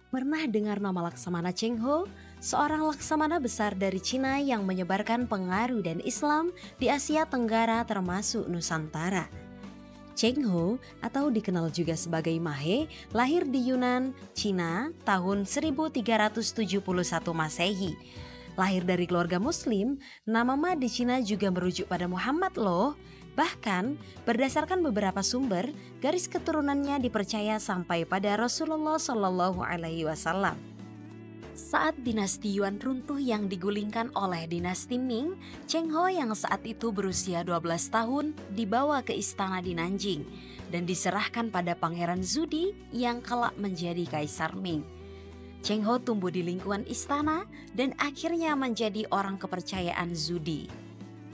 Pernah dengar nama Laksamana Cheng Ho? Seorang laksamana besar dari Cina yang menyebarkan pengaruh dan Islam di Asia Tenggara termasuk Nusantara. Cheng Ho atau dikenal juga sebagai Mahe lahir di Yunan, Cina tahun 1371 Masehi. Lahir dari keluarga muslim, nama Ma di Cina juga merujuk pada Muhammad loh. Bahkan berdasarkan beberapa sumber, garis keturunannya dipercaya sampai pada Rasulullah Shallallahu Alaihi Wasallam. Saat dinasti Yuan runtuh yang digulingkan oleh dinasti Ming, Cheng Ho yang saat itu berusia 12 tahun dibawa ke istana di Nanjing dan diserahkan pada Pangeran Zudi yang kelak menjadi Kaisar Ming. Cheng Ho tumbuh di lingkungan istana dan akhirnya menjadi orang kepercayaan Zudi.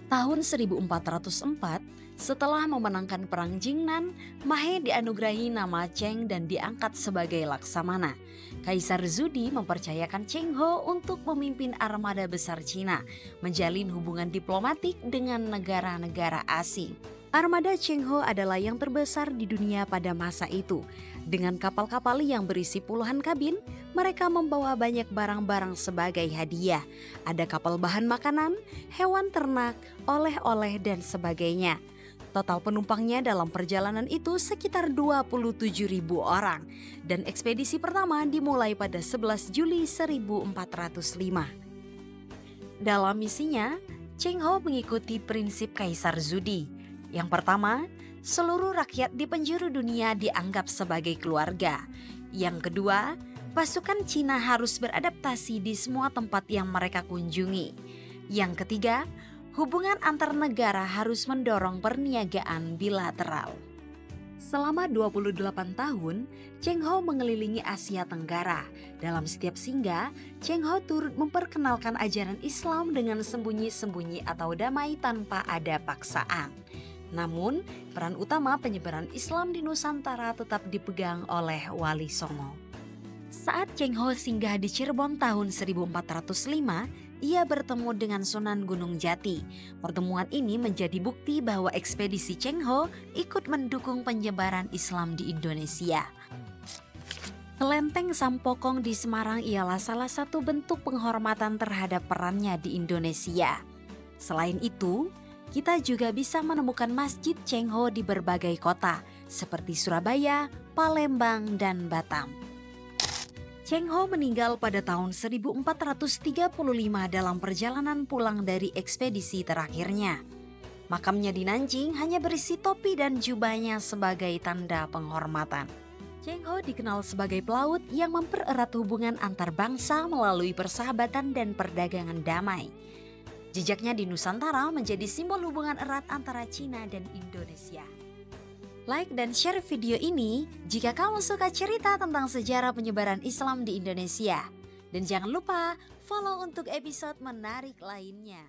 Tahun 1404, setelah memenangkan Perang Jingnan, Mahe dianugerahi nama Cheng dan diangkat sebagai Laksamana. Kaisar Zudi mempercayakan Cheng Ho untuk memimpin armada besar Cina, menjalin hubungan diplomatik dengan negara-negara asing. Armada Cheng Ho adalah yang terbesar di dunia pada masa itu. Dengan kapal-kapal yang berisi puluhan kabin, mereka membawa banyak barang-barang sebagai hadiah. Ada kapal bahan makanan, hewan ternak, oleh-oleh dan sebagainya. Total penumpangnya dalam perjalanan itu sekitar 27.000 orang dan ekspedisi pertama dimulai pada 11 Juli 1405. Dalam misinya, Cheng Ho mengikuti prinsip Kaisar Zudi. Yang pertama, seluruh rakyat di penjuru dunia dianggap sebagai keluarga. Yang kedua, pasukan Cina harus beradaptasi di semua tempat yang mereka kunjungi. Yang ketiga, hubungan antar negara harus mendorong perniagaan bilateral. Selama 28 tahun, Cheng Ho mengelilingi Asia Tenggara. Dalam setiap singgah, Cheng Ho turut memperkenalkan ajaran Islam dengan sembunyi-sembunyi atau damai tanpa ada paksaan. Namun, peran utama penyebaran Islam di Nusantara tetap dipegang oleh Wali Songo. Saat Cheng Ho singgah di Cirebon tahun 1405, ia bertemu dengan Sunan Gunung Jati. Pertemuan ini menjadi bukti bahwa ekspedisi Cheng Ho ikut mendukung penyebaran Islam di Indonesia. Kelenteng Sampokong di Semarang ialah salah satu bentuk penghormatan terhadap perannya di Indonesia. Selain itu, kita juga bisa menemukan Masjid Cheng Ho di berbagai kota seperti Surabaya, Palembang, dan Batam. Cheng Ho meninggal pada tahun 1435 dalam perjalanan pulang dari ekspedisi terakhirnya. Makamnya di Nanjing hanya berisi topi dan jubahnya sebagai tanda penghormatan. Cheng Ho dikenal sebagai pelaut yang mempererat hubungan antar bangsa melalui persahabatan dan perdagangan damai. Jejaknya di Nusantara menjadi simbol hubungan erat antara Cina dan Indonesia. Like dan share video ini jika kamu suka cerita tentang sejarah penyebaran Islam di Indonesia. Dan jangan lupa follow untuk episode menarik lainnya.